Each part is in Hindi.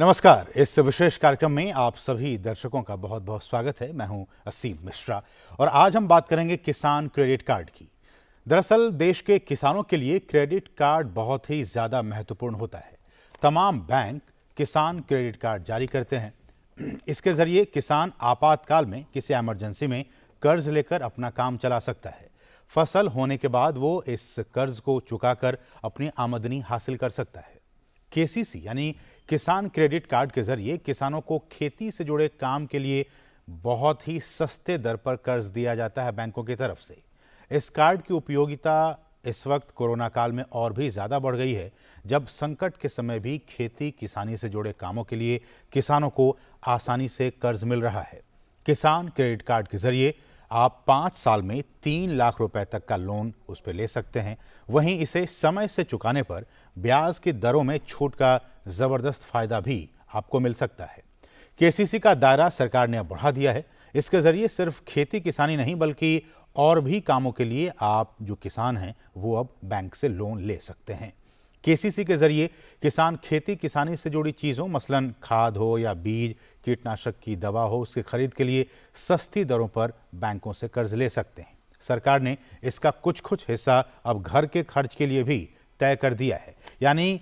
नमस्कार। इस विशेष कार्यक्रम में आप सभी दर्शकों का बहुत बहुत स्वागत है। मैं हूं असीम मिश्रा और आज हम बात करेंगे किसान क्रेडिट कार्ड की। दरअसल देश के किसानों के लिए क्रेडिट कार्ड बहुत ही ज्यादा महत्वपूर्ण होता है। तमाम बैंक किसान क्रेडिट कार्ड जारी करते हैं। इसके जरिए किसान आपातकाल में किसी इमरजेंसी में कर्ज लेकर अपना काम चला सकता है। फसल होने के बाद वो इस कर्ज को चुकाकर अपनी आमदनी हासिल कर सकता है। केसीसी यानी किसान क्रेडिट कार्ड के जरिए किसानों को खेती से जुड़े काम के लिए बहुत ही सस्ते दर पर कर्ज दिया जाता है बैंकों की तरफ से। इस कार्ड की उपयोगिता इस वक्त कोरोना काल में और भी ज्यादा बढ़ गई है, जब संकट के समय भी खेती किसानी से जुड़े कामों के लिए किसानों को आसानी से कर्ज मिल रहा है। किसान क्रेडिट कार्ड के जरिए आप 5 साल में 3 लाख रुपए तक का लोन उस पर ले सकते हैं। वहीं इसे समय से चुकाने पर ब्याज की दरों में छूट का जबरदस्त फायदा भी आपको मिल सकता है। केसीसी का दायरा सरकार ने अब बढ़ा दिया है। इसके जरिए सिर्फ खेती किसानी नहीं बल्कि और भी कामों के लिए आप जो किसान हैं वो अब बैंक से लोन ले सकते हैं। केसीसी के जरिए किसान खेती किसानी से जुड़ी चीज़ों मसलन खाद हो या बीज, कीटनाशक की दवा हो, उसकी खरीद के लिए सस्ती दरों पर बैंकों से कर्ज ले सकते हैं। सरकार ने इसका कुछ हिस्सा अब घर के खर्च के लिए भी तय कर दिया है, यानी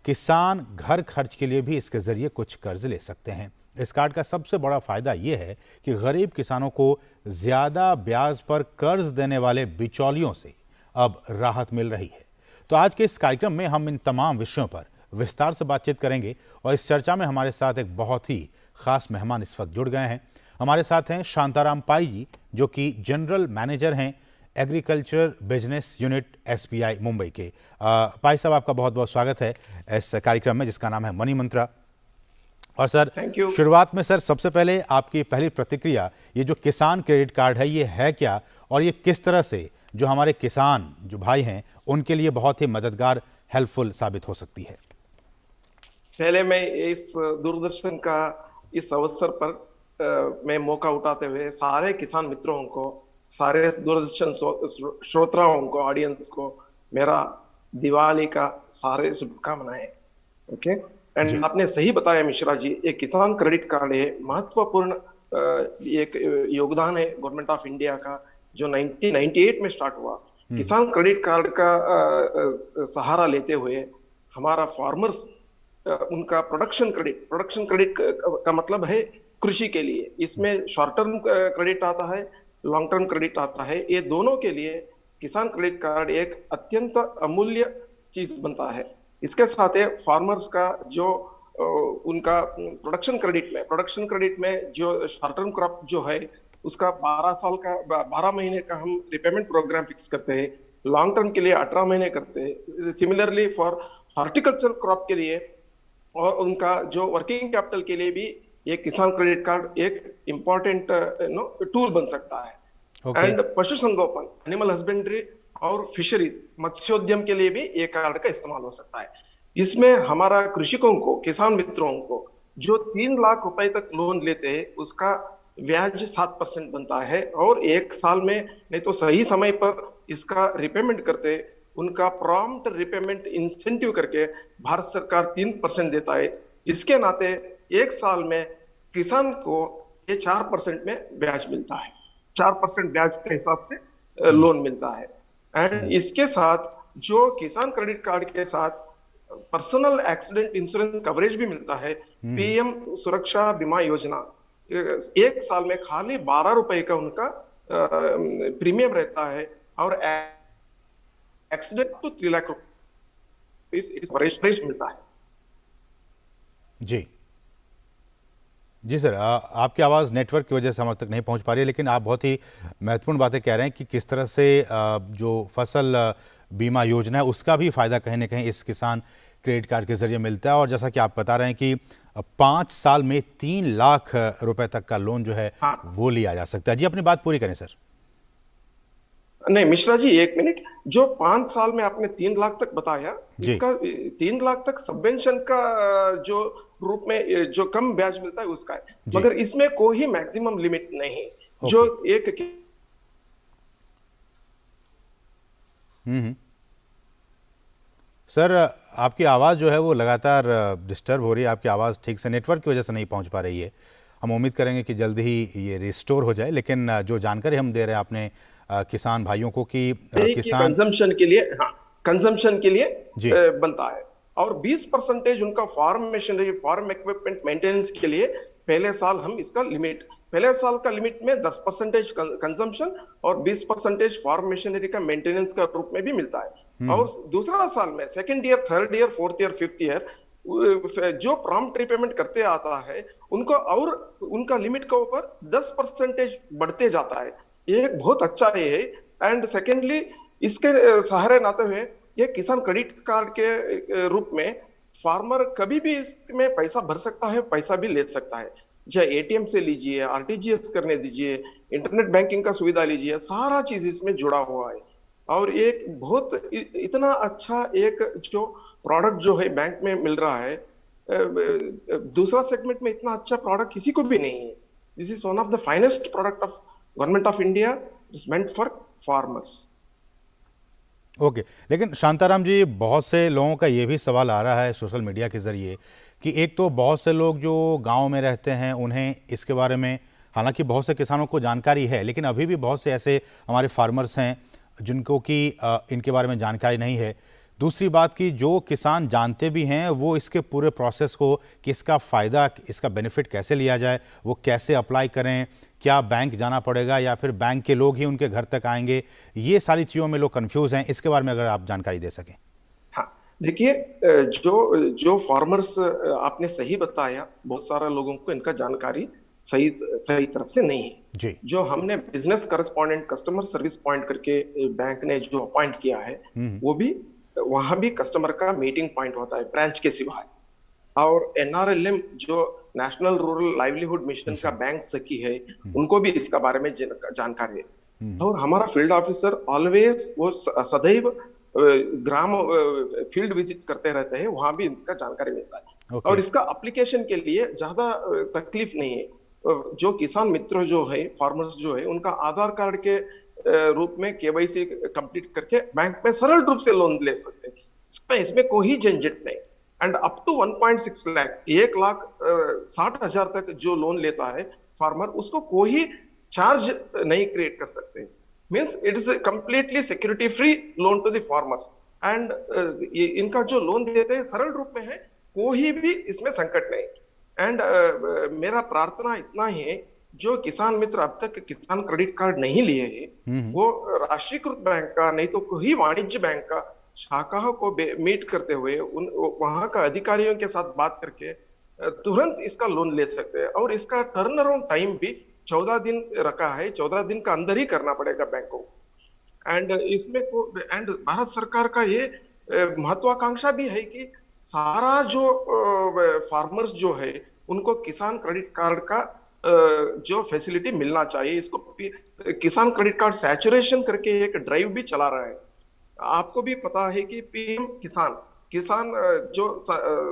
किसान घर खर्च के लिए भी इसके जरिए कुछ कर्ज ले सकते हैं। इस कार्ड का सबसे बड़ा फायदा यह है कि गरीब किसानों को ज्यादा ब्याज पर कर्ज देने वाले बिचौलियों से अब राहत मिल रही है। तो आज के इस कार्यक्रम में हम इन तमाम विषयों पर विस्तार से बातचीत करेंगे और इस चर्चा में हमारे साथ एक बहुत ही खास मेहमान इस वक्त जुड़ गए हैं। हमारे साथ हैं शांताराम पाई जी, जो कि जनरल मैनेजर हैं agriculture business unit SBI Mumbai के। पाई साहब, आपका बहुत बहुत स्वागत है इस कार्यक्रम में जिसका नाम है मनी मंत्रा। और सर, शुरुआत में सर सबसे पहले आपकी पहली प्रतिक्रिया, ये जो किसान क्रेडिट कार्ड है ये है क्या और ये किस तरह से जो हमारे किसान जो भाई हैं उनके लिए बहुत ही मददगार हेल्पफुल साबित हो सकती है? पहले मैं इस दूरदर्शन का इस अवसर पर मैं मौका उठाते हुए सारे किसान मित्रों को, सारे दूरदर्शन श्रोताओं को, ऑडियंस को मेरा दिवाली का सारे शुभकामनाएं। ओके, एंड आपने सही बताया मिश्रा जी, एक किसान क्रेडिट कार्ड है महत्वपूर्ण एक योगदान है गवर्नमेंट ऑफ इंडिया का, जो 1998 में स्टार्ट हुआ। किसान क्रेडिट कार्ड का सहारा लेते हुए हमारा फार्मर्स उनका प्रोडक्शन क्रेडिट का मतलब है कृषि के लिए। इसमें शॉर्ट टर्म क्रेडिट आता है, लॉन्ग टर्म क्रेडिट आता है। ये दोनों के लिए किसान क्रेडिट कार्ड एक अत्यंत अमूल्य चीज बनता है। इसके साथ है फार्मर्स का जो उनका प्रोडक्शन क्रेडिट में जो शॉर्ट टर्म क्रॉप जो है उसका 12 महीने का हम रिपेमेंट प्रोग्राम फिक्स करते हैं। लॉन्ग टर्म के लिए 18 महीने करते हैं। सिमिलरली फॉर हॉर्टिकल्चर क्रॉप के लिए और उनका जो वर्किंग कैपिटल के लिए भी ये किसान क्रेडिट कार्ड एक इंपॉर्टेंट टूल बन सकता है। एंड पशुसंगोपन, एनिमल हस्बेंड्री और फिशरीज, मत्स्योद्यम के लिए भी ये कार्ड का इस्तेमाल हो सकता है। इसमें हमारा कृषकों को, किसान मित्रों को जो 3 लाख रुपए तक लोन लेते हैं उसका ब्याज 7% बनता है और 1 साल में नहीं तो सही समय पर इसका रिपेमेंट करते उनका प्रॉम्प्ट रिपेमेंट इंसेंटिव करके भारत सरकार 3% देता है। इसके नाते 1 साल में किसान को ये 4% में ब्याज मिलता है। 4% ब्याज के हिसाब से लोन मिलता है। एंड इसके साथ जो किसान क्रेडिट कार्ड के साथ पर्सनल एक्सीडेंट इंश्योरेंस कवरेज भी मिलता है। पीएम सुरक्षा बीमा योजना, 1 साल में खाली 12 रुपए का उनका प्रीमियम रहता है और एक्सीडेंट तो 3 लाख रुपए मिलता है। जी सर, आपकी आवाज़ नेटवर्क की वजह से हम तक नहीं पहुंच पा रही है, लेकिन आप बहुत ही महत्वपूर्ण बातें कह रहे हैं कि किस तरह से जो फसल बीमा योजना है उसका भी फायदा कहीं ना कहीं इस किसान क्रेडिट कार्ड के जरिए मिलता है। और जैसा कि आप बता रहे हैं कि 5 साल में 3 लाख रुपए तक का लोन जो है वो लिया जा सकता है। जी, अपनी बात पूरी करें सर। नहीं मिश्रा जी, 1 मिनट। जो 5 साल में आपने 3 लाख तक बताया, इसका 3 लाख तक सबवेंशन का जो रूप में जो कम ब्याज मिलता है उसका है, मगर इसमें कोई मैक्सिमम लिमिट नहीं। जो एक सर आपकी आवाज़ जो है वो लगातार डिस्टर्ब हो रही है, आपकी आवाज़ ठीक से नेटवर्क की वजह से नहीं पहुंच पा रही है। हम उम्मीद करेंगे कि जल्द ही ये रिस्टोर हो जाए, लेकिन जो जानकारी हम दे रहे हैं आपने किसान भाइयों को कि कि किसान। कंजम्पशन के लिए, हाँ, कंजम्पशन के लिए जी। बनता है। और 20% उनका farm machinery, farm equipment maintenance के लिए पहले साल हम इसका लिमिट, पहले साल का लिमिट में 10% कंजम्पशन और 20% फार्म मशीनरी का मेंटेनेंस का रूप में भी मिलता है। और दूसरा साल में second year, third year, fourth year, fifth year जो प्रॉम्प्ट रीपेमेंट करते आता है उनको और उनका लिमिट के ऊपर 10% बढ़ते जाता है। ये एक बहुत अच्छा ये है। एंड सेकेंडली, इसके सहारे नाते हुए ये किसान क्रेडिट कार्ड के रूप में फार्मर कभी भी इसमें पैसा भर सकता है, पैसा भी ले सकता है। चाहे एटीएम से लीजिए, आरटीजीएस करने दीजिए, इंटरनेट बैंकिंग का सुविधा लीजिए, सारा चीज इसमें जुड़ा हुआ है। और एक बहुत इतना अच्छा एक जो प्रोडक्ट जो है बैंक में मिल रहा है, दूसरा सेगमेंट में इतना अच्छा प्रोडक्ट किसी को भी नहीं है। This is one of the finest product of government of India, is meant for farmers. Okay, लेकिन शांताराम जी, बहुत से लोगों का ये भी सवाल आ रहा है सोशल मीडिया के ज़रिए कि एक तो बहुत से लोग जो गांव में रहते हैं उन्हें इसके बारे में, हालांकि बहुत से किसानों को जानकारी है, लेकिन अभी भी बहुत से ऐसे हमारे फार्मर्स हैं जिनको कि इनके बारे में जानकारी नहीं है। दूसरी बात कि जो किसान जानते भी हैं वो इसके पूरे प्रोसेस को, कि इसका फ़ायदा, इसका बेनिफिट कैसे लिया जाए, वो कैसे अप्लाई करें, क्या बैंक जाना पड़ेगा या फिर बैंक के लोग ही उनके घर तक आएंगे, ये सारी चीज़ों में लोग कंफ्यूज हैं। इसके बारे में अगर आप जानकारी दे सकें। हाँ, देखिए, जो जो फार्मर्स, आपने सही बताया, बहुत सारा लोगों को इनका जानकारी सही सही तरफ से नहीं है। जी। जो हमने business correspondent, customer service point करके बैंक ने जो अपॉइंट किया है, वो भी वहां भी कस्टमर का मीटिंग पॉइंट होता है ब्रांच के सिवाय। और एनआरएलएम जो नेशनल रूरल लाइवलीहुड मिशन का बैंक सखी है, उनको भी इसका बारे में जानकारी है। और हमारा फील्ड ऑफिसर ऑलवेज वो सदैव ग्राम फील्ड विजिट करते रहते हैं, वहां भी इनका जानकारी मिलता है। और इसका एप्लीकेशन के लिए ज्यादा तकलीफ नहीं है। जो किसान मित्र जो है, फार्मर्स जो है, उनका आधार कार्ड के रूप में केवाईसी कंप्लीट करके बैंक में सरल रूप से लोन ले सकते हैं। इसमें कोई झंझट नहीं। एंड अप टू 1.6 लाख, 1,60,000 तक जो लोन लेता है फार्मर, उसको कोई चार्ज नहीं क्रिएट कर सकते। Means it is completely security free loan to the farmers. And इनका जो लोन देते हैं सरल रूप में है, कोई भी इसमें संकट नहीं। एंड मेरा प्रार्थना इतना ही है, जो किसान मित्र अब तक किसान क्रेडिट कार्ड नहीं लिए हैं, वो राष्ट्रीयकृत बैंक का, नहीं तो कोई वाणिज्य बैंक का शाखा को मीट करते हुए वहां का अधिकारियों के साथ बात करके तुरंत इसका लोन ले सकते हैं। और इसका टर्न अराउंड टाइम भी 14 दिन रखा है, 14 दिन का अंदर ही करना पड़ेगा बैंक को। एंड इसमें एंड भारत सरकार का ये महत्वाकांक्षा भी है कि सारा जो फार्मर्स जो है, उनको किसान क्रेडिट कार्ड का जो फैसिलिटी मिलना चाहिए। इसको किसान क्रेडिट कार्ड सैचुरेशन करके एक ड्राइव भी चला रहा है। आपको भी पता है कि पीएम किसान जो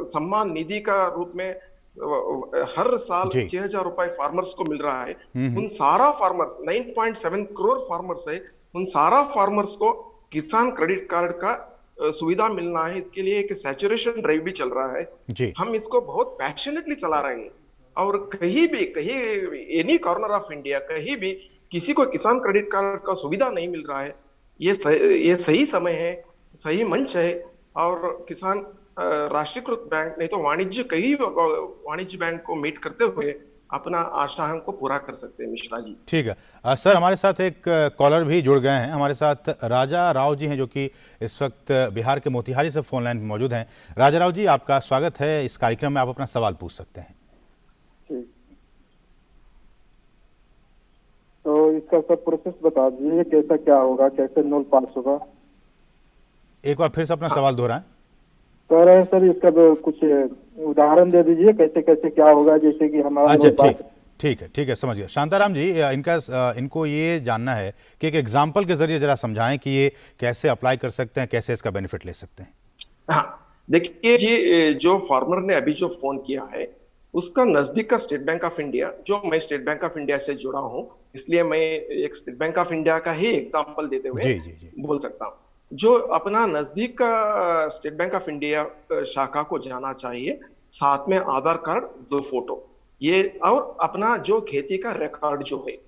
सम्मान निधि का रूप में हर साल 6,000 रुपए फार्मर्स को मिल रहा है। उन सारा फार्मर्स, 9.7 करोड़ फार्मर्स है, उन सारा फार्मर्स को किसान क्रेडिट कार्ड का सुविधा मिलना है। इसके लिए एक सैचुरेशन ड्राइव भी चल रहा है। हम इसको बहुत पैशनेटली चला रहे हैं। और कहीं एनी कॉर्नर ऑफ इंडिया, कहीं भी किसी को किसान क्रेडिट कार्ड का सुविधा नहीं मिल रहा है। ये सही समय है, सही मंच है। और किसान राष्ट्रीयकृत बैंक, नहीं तो वाणिज्य बैंक को मीट करते हुए अपना आशाओं को पूरा कर सकते हैं। मिश्रा जी, ठीक है। सर, हमारे साथ एक कॉलर भी जुड़ गए हैं। हमारे साथ राजा राव जी हैं, जो कि इस वक्त बिहार के मोतिहारी से फोन लाइन पर मौजूद हैं। राजा राव जी, आपका स्वागत है इस कार्यक्रम में, आप अपना सवाल पूछ सकते हैं। तो इसका सब प्रोसेस बता दीजिए, कैसा क्या होगा, कैसे नोल पास होगा। एक बार फिर से अपना सवाल दोहराएं। कह रहे हैं सर, इसका कुछ उदाहरण दे दीजिए, कैसे कैसे क्या होगा, जैसे कि हमारा। अच्छा, ठीक है, समझ गया। शांताराम जी, इनको ये जानना है कि एक एग्जाम्पल के जरिए जरा समझाएं कि ये कैसे अप्लाई कर सकते हैं, कैसे इसका बेनिफिट ले सकते हैं। हाँ, देखिए जी, जो फार्मर ने अभी जो फोन किया है, उसका नजदीक का स्टेट बैंक ऑफ इंडिया, जो मैं स्टेट बैंक ऑफ इंडिया से जुड़ा हूं, इसलिए मैं एक स्टेट बैंक ऑफ इंडिया का ही एग्जांपल देते हुए बोल सकता हूं। जो अपना नजदीक का स्टेट बैंक ऑफ इंडिया शाखा को जाना चाहिए, साथ में आधार कार्ड, 2 फोटो, ये और अपना जो खेती का रिकॉर्ड जो है,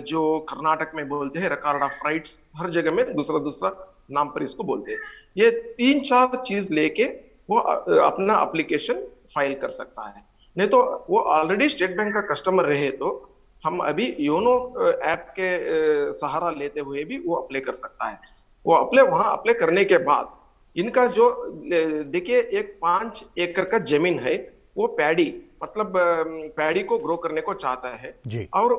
जो कर्नाटक में बोलते हैं रिकॉर्ड ऑफ राइट्स, हर जगह में दूसरा दूसरा नाम पर इसको बोलते हैं। ये 3-4 चीज लेके वो अपना एप्लीकेशन फाइल कर सकता है। नहीं तो वो ऑलरेडी स्टेट बैंक का कस्टमर रहे तो हम अभी योनो ऐप के सहारा लेते हुए भी वो अप्लाई कर सकता है। वो वहां अप्लाई करने के बाद इनका जो देखिए, एक 5 एकड़ का जमीन है, वो पैडी मतलब पैडी को ग्रो करने को चाहता है। जी। और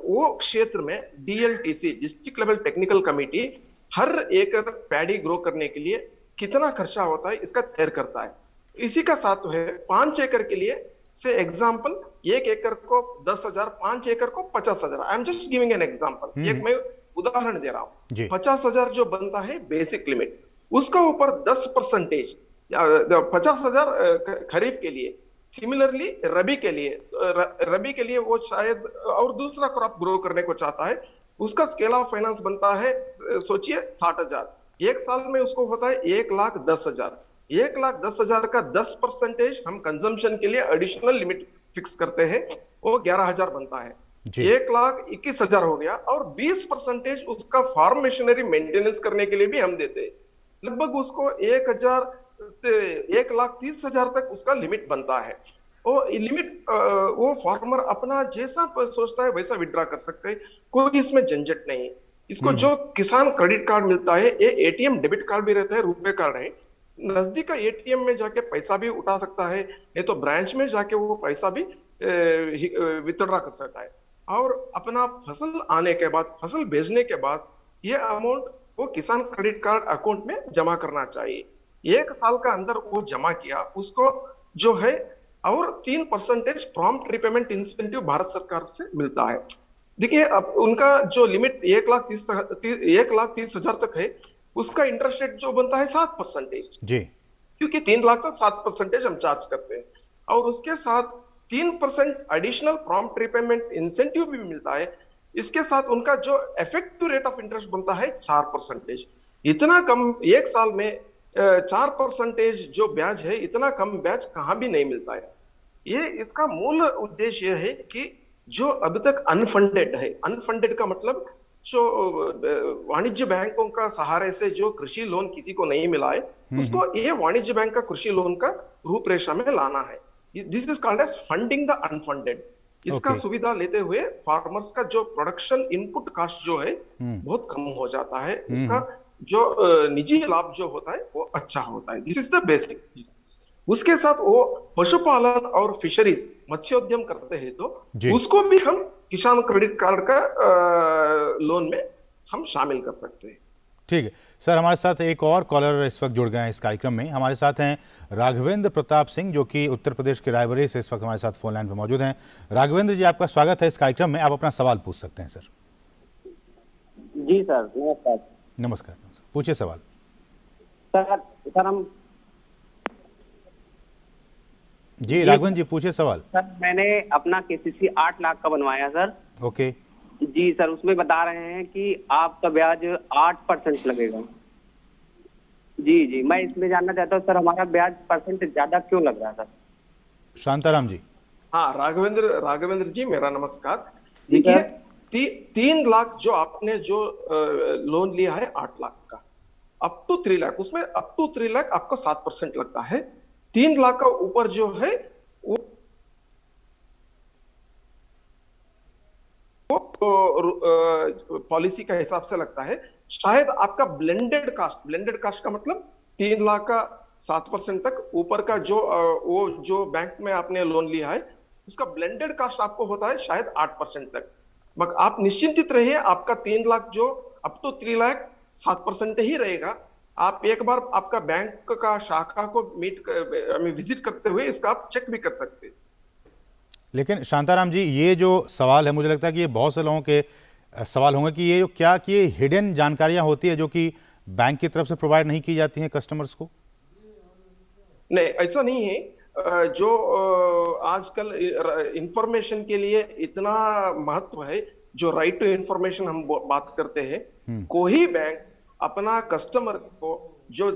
वो क्षेत्र में डीएलटीसी, डिस्ट्रिक्ट लेवल टेक्निकल कमेटी, हर एकड़ पैडी ग्रो करने के लिए कितना खर्चा होता है इसका तय करता है। इसी का साथ है 5 एकड़ के लिए से एग्जाम्पल, 1 एकड़ को 10,000, 5 एकड़ को 50,000। I am just giving an example, एक मैं उदाहरण दे रहा हूं। 50,000 जो बनता है बेसिक लिमिट, उसका ऊपर 10%, 50,000 खरीफ के लिए। सिमिलरली रबी के लिए वो शायद और दूसरा क्रॉप ग्रो करने को चाहता है, उसका स्केल ऑफ फाइनेंस बनता है, सोचिए 60,000। एक साल में उसको होता है 1,10,000। 1,10,000 का 10% हम कंजम्पशन के लिए एडिशनल लिमिट फिक्स करते हैं, वो 11,000 बनता है। 1,21,000 हो गया, और 20% उसका फार्म मशीनरी मेंटेनेंस करने के लिए भी हम देते हैं। लगभग उसको 1,30,000 तक उसका लिमिट बनता है। वो लिमिट वो फार्मर अपना जैसा सोचता है वैसा विड्रॉ कर सकते हैं, कोई इसमें झंझट नहीं। इसको जो किसान क्रेडिट कार्ड मिलता है, ये एटीएम डेबिट कार्ड भी रहता है, रुपए कार्ड है। नजदीक का एटीएम में जाके पैसा भी उठा सकता है, नहीं तो ब्रांच में जाके वो पैसा भी विथड्रॉ कर सकता है। और अपना फसल आने के बाद, फसल भेजने के बाद, ये अमाउंट वो किसान क्रेडिट कार्ड अकाउंट में जमा करना चाहिए। 1 साल का अंदर वो जमा किया, उसको जो है और 3% प्रॉम्प्ट रिपेमेंट इंसेंटिव भारत सरकार से मिलता है। देखिए, अब उनका जो लिमिट 1,30,000 तक है, उसका इंटरेस्ट रेट जो बनता है 7% जी, क्योंकि 3 लाख तक 7% हम चार्ज करते हैं। और उसके साथ 3% एडिशनल प्रॉम्प्ट रिपेमेंट इंसेंटिव भी मिलता है। इसके साथ उनका जो इफेक्टिव रेट ऑफ इंटरेस्ट बनता है 4%। इतना कम एक साल में 4% जो ब्याज है, इतना कम ब्याज कहां भी नहीं मिलता है। ये इसका मूल उद्देश्य यह है कि जो अब तक अनफंडेड है, अनफंडेड का मतलब जो वाणिज्य बैंकों का सहारे से जो कृषि लोन किसी को नहीं मिला है, उसको ये वाणिज्य बैंक का कृषि लोन का रूपरेखा में लाना है। This is called as funding the unfunded. इसका सुविधा लेते हुए फार्मर्स का जो प्रोडक्शन इनपुट कॉस्ट जो है बहुत कम हो जाता है, उसका जो निजी लाभ जो होता है वो अच्छा होता है। This is the basic. उसके साथ वो पशुपालन और फिशरीज, मत्स्योद्यम करते हैं तो उसको भी हम किसान क्रेडिट कार्ड का लोन में हम शामिल कर सकते हैं। ठीक है सर, हमारे साथ एक और कॉलर इस वक्त जुड़ गए हैं इस कार्यक्रम में। हमारे साथ हैं राघवेंद्र प्रताप सिंह, जो कि उत्तर प्रदेश के रायबरेली से इस वक्त हमारे साथ फोन लाइन पर मौजूद हैं। राघवेंद्र जी, आपका स्वागत है इस कार्यक्रम में। आप अपना सवाल पूछ सकते हैं सर। जी सर, नमस्कार। नमस्कार, पूछिए सवाल। सर हम जी राघवेंद्र जी, पूछिए सवाल। सर, मैंने अपना केसीसी 8 लाख का बनवाया सर। ओके जी सर, उसमें बता रहे हैं कि आपका ब्याज 8% लगेगा। जी, मैं इसमें जानना चाहता हूँ सर, हमारा ब्याज परसेंट ज्यादा क्यों लग रहा है सर? शांताराम जी। हाँ, राघवेंद्र जी, मेरा नमस्कार। देखिए, 3 लाख जो आपने जो लोन लिया है 8 लाख का, अप टू 3 लाख, उसमें अप टू 3 लाख आपको 7% लगता है। 3 लाख का ऊपर जो है वो पॉलिसी का हिसाब से लगता है। शायद आपका ब्लेंडेड कास्ट का मतलब 3 लाख का 7% तक ऊपर का जो वो जो बैंक में आपने लोन लिया है, उसका ब्लेंडेड कास्ट आपको होता है शायद 8% तक। मगर आप निश्चिंतित रहिए, आपका 3 लाख जो अप टू 3 लाख 7% ही रहेगा। आप एक बार आपका बैंक का शाखा को विजिट करते हुए इसका आप चेक भी कर सकते हैं। लेकिन शांताराम जी, ये जो सवाल है, मुझे लगता है कि ये बहुत से लोगों के सवाल होंगे कि ये जो क्या कि ये हिडन जानकारियां होती है जो कि बैंक की तरफ से प्रोवाइड नहीं की जाती हैं कस्टमर्स को? नहीं, ऐसा नहीं है। जो आजकल इंफॉर्मेशन के लिए इतना महत्व है, जो राइट टू इंफॉर्मेशन हम बात करते हैं, कोई बैंक अपना कस्टमर को जो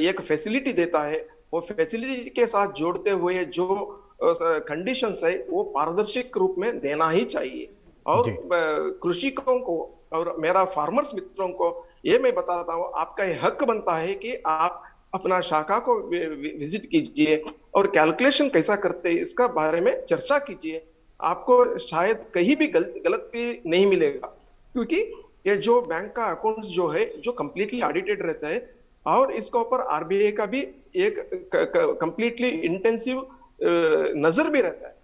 एक फैसिलिटी देता है, वो फैसिलिटी के साथ जोड़ते हुए जो कंडीशंस है वो पारदर्शी रूप में देना ही चाहिए। और जी। कृषकों को और मेरा फार्मर्स मित्रों को ये मैं बताता हूँ, आपका ये हक बनता है कि आप अपना शाखा को विजिट कीजिए और कैलकुलेशन कैसा करते हैं इसका बारे में चर्चा कीजिए। आपको शायद कहीं भी गलती नहीं मिलेगा, क्योंकि ये जो बैंक का अकाउंट्स जो है जो कंप्लीटली ऑडिटेड रहता है और इसके ऊपर आरबीआई का भी एक कंप्लीटली इंटेंसिव नजर भी रहता है।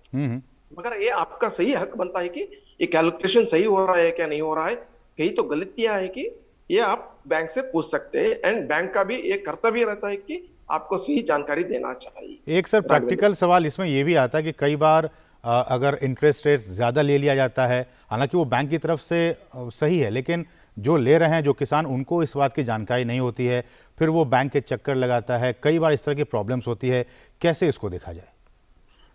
मगर ये आपका सही हक बनता है कि ये कैलकुलेशन सही हो रहा है क्या नहीं हो रहा है, कहीं तो गलतियां है कि ये आप बैंक से पूछ सकते हैं। एंड बैंक का भी एक कर्तव्य रहता है कि आपको सही जानकारी देना चाहिए। एक सर प्रैक्टिकल सवाल इसमें यह भी आता है कि कई बार अगर इंटरेस्ट रेट ज़्यादा ले लिया जाता है, हालांकि वो बैंक की तरफ से सही है, लेकिन जो ले रहे हैं जो किसान उनको इस बात की जानकारी नहीं होती है, फिर वो बैंक के चक्कर लगाता है, कई बार इस तरह की प्रॉब्लम्स होती है। कैसे इसको देखा जाए?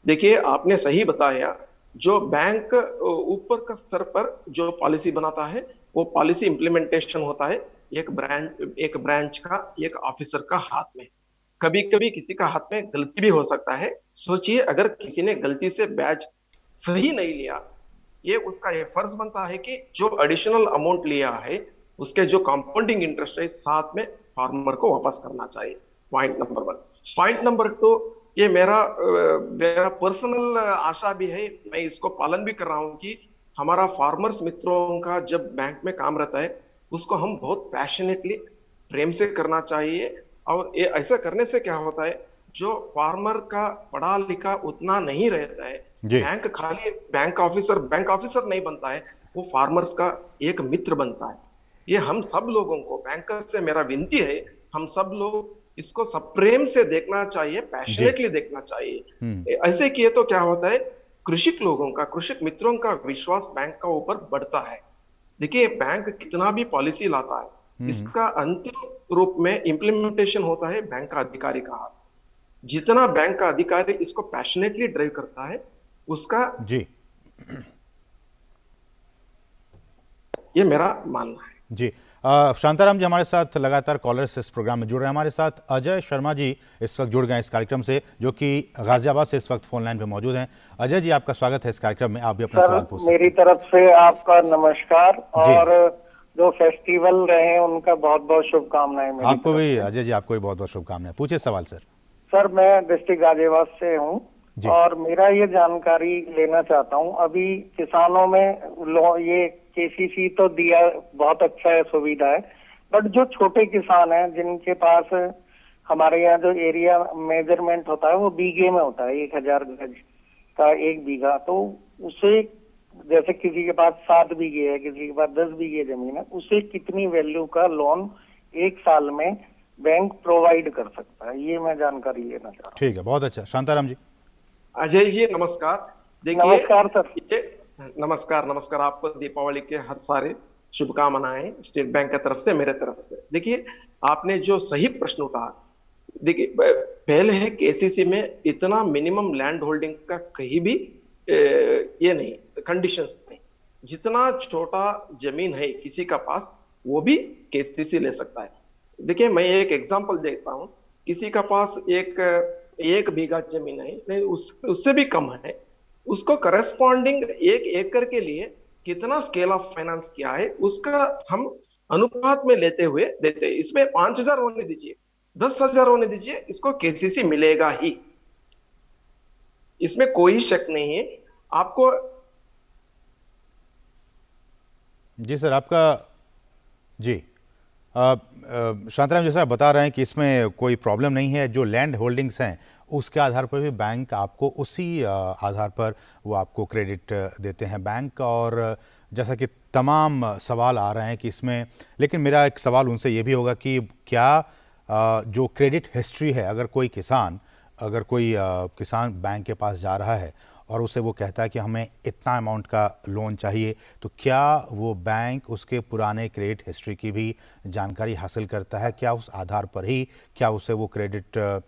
देखिए, आपने सही बताया, जो बैंक ऊपर का स्तर पर जो पॉलिसी बनाता है वो पॉलिसी इंप्लीमेंटेशन होता है एक ब्रांच का, एक ऑफिसर का हाथ में। कभी कभी किसी का हाथ में गलती भी हो सकता है। सोचिए, अगर किसी ने गलती से ब्याज सही नहीं लिया, ये उसका ये फर्ज बनता है कि जो एडिशनल अमाउंट लिया है उसके जो कंपाउंडिंग इंटरेस्ट है साथ में फार्मर को वापस करना चाहिए। Point number 1। पॉइंट नंबर 2, ये मेरा पर्सनल आशा भी है, मैं इसको पालन भी कर रहा हूं कि हमारा फार्मर्स मित्रों का जब बैंक में काम रहता है उसको हम बहुत पैशनेटली प्रेम से करना चाहिए। और ये ऐसा करने से क्या होता है, जो फार्मर का पढ़ा लिखा उतना नहीं रहता है, बैंक खाली बैंक ऑफिसर नहीं बनता है, वो फार्मर्स का एक मित्र बनता है। ये हम सब लोगों को, बैंकर से मेरा विनती है, हम सब लोग इसको सब प्रेम से देखना चाहिए, पैशनेटली देखना चाहिए। ऐसे किए तो क्या होता है, कृषक लोगों का, कृषक मित्रों का विश्वास बैंक का ऊपर बढ़ता है। देखिए, बैंक कितना भी पॉलिसी लाता है, इसका अंतिम रूप में इंप्लीमेंटेशन होता है बैंक का अधिकारी का हाथ। जितना बैंक का अधिकारी इसको पैशनेटली ड्राइव करता है उसका जी ये मेरा मानना है। जी शांताराम जी हमारे साथ लगातार कॉलर्स इस प्रोग्राम में जुड़ रहे हैं। हमारे साथ अजय शर्मा जी इस वक्त जुड़ गए इस कार्यक्रम से, जो कि गाजियाबाद से इस वक्त फोन लाइन पे मौजूद हैं। अजय जी, आपका स्वागत है इस कार्यक्रम में, आप भी अपना सवाल पूछ सकते हैं। मेरी तरफ से आपका नमस्कार, और जो फेस्टिवल रहे उनका बहुत बहुत शुभकामनाएं। आपको भी अजय जी, आपको भी बहुत बहुत शुभकामनाएं। पूछे सवाल सर। सर, मैं डिस्ट्रिक्ट गाजियाबाद से हूँ और मेरा ये जानकारी लेना चाहता हूँ, अभी किसानों में ये केसीसी तो दिया, बहुत अच्छा है, सुविधा है, बट जो छोटे किसान हैं जिनके पास, हमारे यहाँ जो एरिया मेजरमेंट होता है वो बीघे में होता है, 1000 गज का 1 बीघा, तो उसे जैसे किसी के पास 7 बीघे है, किसी के पास 10 बीघे जमीन है, उसे कितनी वैल्यू का लोन 1 साल में बैंक प्रोवाइड कर सकता है, ये मैं जानकारी लेना चाह रहा हूँ। ठीक है, बहुत अच्छा। शांताराम जी। अजय जी नमस्कार। देखिए, नमस्कार सर। नमस्कार। आपको दीपावली के हर सारे शुभकामनाएं स्टेट बैंक की तरफ से, मेरे तरफ से। देखिए, आपने जो सही प्रश्न उठाया, देखिए पहले है केसीसी में इतना मिनिमम लैंड होल्डिंग का कहीं भी ये नहीं, कंडीशंस नहीं। जितना छोटा जमीन है किसी का पास वो भी केसीसी ले सकता है। देखिए, मैं एक एग्जांपल देता हूं, किसी का पास एक बीघा जमीन है, नहीं उससे भी कम है, उसको करस्पॉन्डिंग 1 एकड़ के लिए कितना स्केल ऑफ फाइनेंस किया है उसका हम अनुपात में लेते हुए देते हैं। इसमें 5000 होने दीजिए, 10,000 होने दीजिए, इसको केसीसी मिलेगा ही, इसमें कोई शक नहीं है आपको। जी सर, आपका जी शांताराम जैसा बता रहे हैं कि इसमें कोई प्रॉब्लम नहीं है। जो लैंड होल्डिंग्स हैं उसके आधार पर भी बैंक आपको उसी आधार पर वो आपको क्रेडिट देते हैं बैंक। और जैसा कि तमाम सवाल आ रहे हैं कि इसमें, लेकिन मेरा एक सवाल उनसे ये भी होगा कि क्या जो क्रेडिट हिस्ट्री है, अगर कोई किसान बैंक के पास जा रहा है और उसे वो कहता है कि हमें इतना अमाउंट का लोन चाहिए, तो क्या वो बैंक उसके पुराने क्रेडिट हिस्ट्री की भी जानकारी हासिल करता है? क्या उस आधार पर ही क्या उसे वो क्रेडिट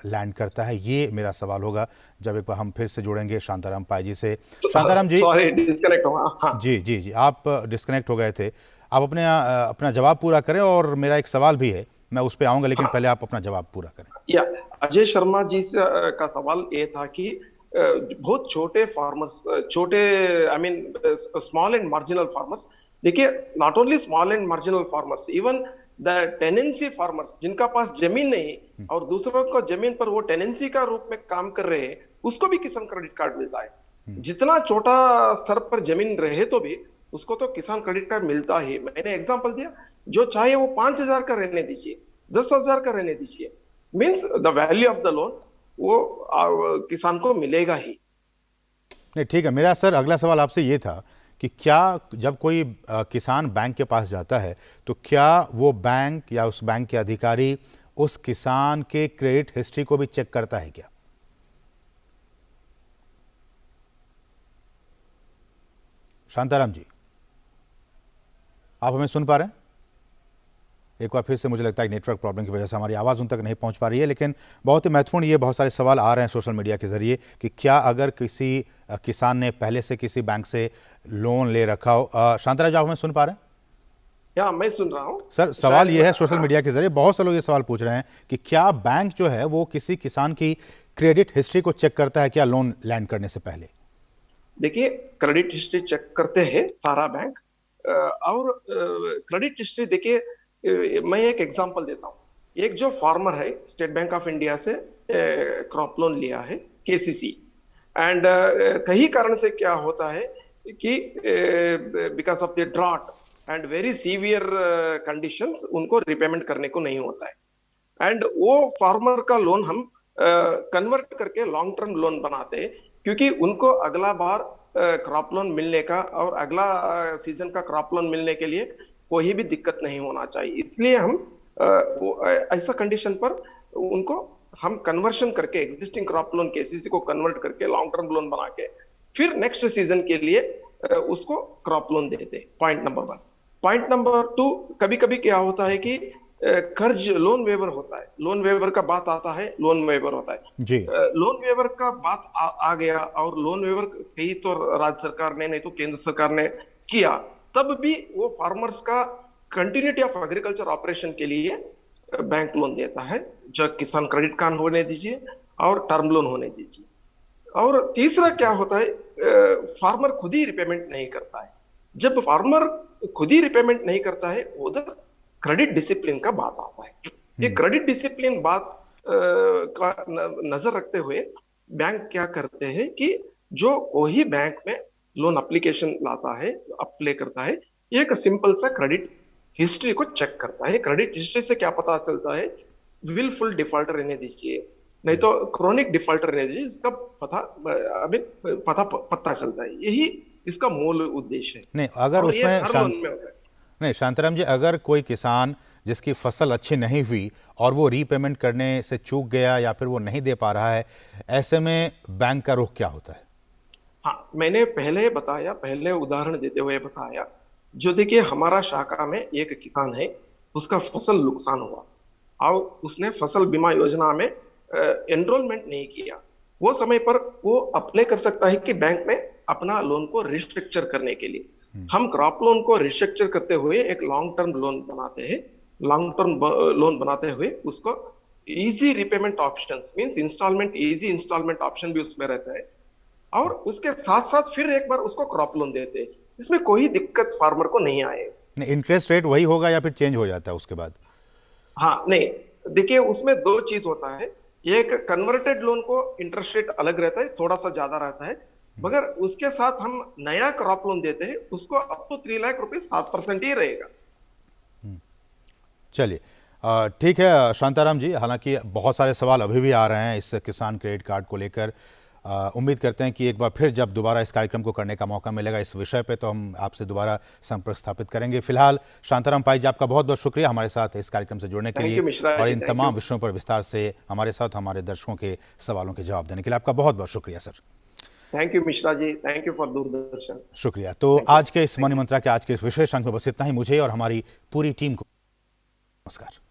लैंड करता है? ये मेरा सवाल होगा जब एक बार हम फिर से जुड़ेंगे शांताराम पाई जी से। शांताराम जी, सॉरी डिस्कनेक्ट हुआ। हाँ। जी, आप डिस्कनेक्ट हो गए थे। आप अपना जवाब पूरा करें, और मेरा एक सवाल भी है, मैं उस पर आऊंगा, लेकिन पहले आप अपना जवाब पूरा करें। या अजय शर्मा जी का सवाल ये था कि बहुत छोटे फार्मर्स, छोटे I mean small and marginal farmers, देखिए not only small and marginal farmers, even the tenancy farmers जिनका पास जमीन नहीं और दूसरों को जमीन पर वो टेनेंसी का रूप में काम कर रहे हैं, उसको भी किसान क्रेडिट कार्ड मिलता है। जितना छोटा स्तर पर जमीन रहे तो भी उसको तो किसान क्रेडिट कार्ड मिलता ही। मैंने एग्जांपल दिया, जो चाहे वो 5,000 का रहने दीजिए, 10,000 का रहने दीजिए, means the value of the loan वो किसान को मिलेगा ही। नहीं, ठीक है। मेरा सर अगला सवाल आपसे ये था कि क्या जब कोई किसान बैंक के पास जाता है तो क्या वो बैंक या उस बैंक के अधिकारी उस किसान के क्रेडिट हिस्ट्री को भी चेक करता है क्या? शांताराम जी, आप हमें सुन पा रहे हैं? एक बार फिर से मुझे लगता है नेटवर्क प्रॉब्लम की वजह से हमारी आवाज़ उन तक नहीं पहुंच पा रही है, लेकिन बहुत ही महत्वपूर्ण ये बहुत सारे सवाल आ रहे हैं सोशल मीडिया के जरिए कि क्या अगर किसी किसान ने पहले से किसी बैंक से लोन ले रखा हो। शांताराम जी, आप हमें सुन पा रहे हैं? या मैं सुन रहा हूं सर, सवाल ये है सोशल मीडिया के जरिए बहुत से लोग ये सवाल पूछ रहे हैं कि क्या बैंक जो है वो किसी किसान की क्रेडिट हिस्ट्री को चेक करता है क्या लोन लैंड करने से पहले? देखिए, क्रेडिट हिस्ट्री चेक करते हैं सारा बैंक। और क्रेडिट हिस्ट्री देखिए, मैं एक एग्जांपल देता हूं। एक जो फार्मर है स्टेट बैंक ऑफ इंडिया से क्रॉप लोन लिया है, केसीसी, एंड कई कारण से क्या होता है कि because of the drought and very severe conditions उनको रिपेमेंट करने को नहीं होता है, एंड वो फार्मर का लोन हम कन्वर्ट करके लॉन्ग टर्म लोन बनाते हैं, क्योंकि उनको अगला बार क्रॉप लोन मिलने का और अगला सीजन का क्रॉप लोन मिलने के लिए कोई भी दिक्कत नहीं होना चाहिए। इसलिए हम ऐसा कंडीशन पर उनको हम कन्वर्शन करके एग्जिस्टिंग क्रॉप लोन केसीसी को कन्वर्ट करके लॉन्ग टर्म लोन बना के फिर नेक्स्ट सीजन के लिए उसको क्रॉप लोन देते। Point number 1। पॉइंट नंबर 2, कभी कभी क्या होता है कि कर्ज लोन वेवर होता है, लोन वेवर का बात आता है, लोन वेवर होता है जी। लोन वेवर का बात आ गया और लोन वेवर कहीं तो राज्य सरकार ने नहीं तो केंद्र सरकार ने किया, तब भी वो फार्मर्स का कंटिन्यूटी ऑफ एग्रीकल्चर ऑपरेशन के लिए बैंक लोन देता है, जो किसान क्रेडिट कार्ड होने दीजिए और टर्म लोन होने दीजिए। और तीसरा क्या होता है, फार्मर खुद ही रिपेमेंट नहीं करता है। जब फार्मर खुद ही रिपेमेंट नहीं करता है, उधर क्रेडिट डिसिप्लिन का बात आता है। ये क्रेडिट डिसिप्लिन बात का नजर रखते हुए बैंक क्या करते हैं कि जो वही बैंक में लोन एप्लीकेशन लाता है, अप्लाई करता है, एक सिंपल सा क्रेडिट हिस्ट्री को चेक करता है। क्रेडिट हिस्ट्री से क्या पता चलता है, विलफुल डिफॉल्टर रहने दीजिए, नहीं तो क्रोनिक डिफॉल्टर रहने दीजिए, इसका पता चलता है। यही इसका मूल उद्देश्य है। नहीं, अगर उसमें शांताराम जी, अगर कोई किसान जिसकी फसल अच्छी नहीं हुई और वो रीपेमेंट करने से चूक गया या फिर वो नहीं दे पा रहा है, ऐसे में बैंक का रुख क्या होता है? हाँ, मैंने पहले उदाहरण देते हुए बताया। जो देखिए, हमारा शाखा में एक किसान है, उसका फसल नुकसान हुआ और उसने फसल बीमा योजना में एनरोलमेंट नहीं किया। वो समय पर वो अप्लाई कर सकता है कि बैंक में अपना लोन को रिस्ट्रक्चर करने के लिए। हम क्रॉप लोन को रिस्ट्रक्चर करते हुए एक लॉन्ग टर्म लोन बनाते हैं। लॉन्ग टर्म लोन बनाते हुए उसको easy repayment options means instalment, easy instalment option भी उसमें रहता है, और उसके साथ साथ फिर एक बार उसको क्रॉप लोन देते हैं। इसमें कोई दिक्कत फार्मर को नहीं आए। इंटरेस्ट रेट वही होगा या फिर चेंज हो जाता है उसके बाद? हाँ, नहीं, देखिए उसमें 2 चीज होता है। एक कन्वर्टेड लोन को इंटरेस्ट रेट अलग रहता है, थोड़ा सा ज्यादा रहता है, मगर उसके साथ हम नया क्रॉप लोन देते हैं, उसको अप टू 3 लाख रुपए 7% ही रहेगा। चलिए, ठीक है शांताराम जी, हालांकि बहुत सारे सवाल अभी भी आ रहे हैं इस किसान क्रेडिट कार्ड को लेकर। उम्मीद करते हैं कि एक बार फिर जब दोबारा इस कार्यक्रम को करने का मौका मिलेगा इस विषय पे, तो हम आपसे दोबारा संपर्क स्थापित करेंगे। फिलहाल शांताराम पाई जी, आपका बहुत बहुत शुक्रिया हमारे साथ इस कार्यक्रम से जुड़ने के लिए और इन तमाम विषयों पर विस्तार से हमारे साथ हमारे दर्शकों के सवालों के जवाब देने के लिए आपका बहुत बहुत शुक्रिया sir. Thank you Mishra ji, thank you for Doordarshan. शुक्रिया। तो आज के इस मनी मंत्रा के आज के इस विशेष अंक में बस इतना ही। मुझे और हमारी पूरी टीम को नमस्कार।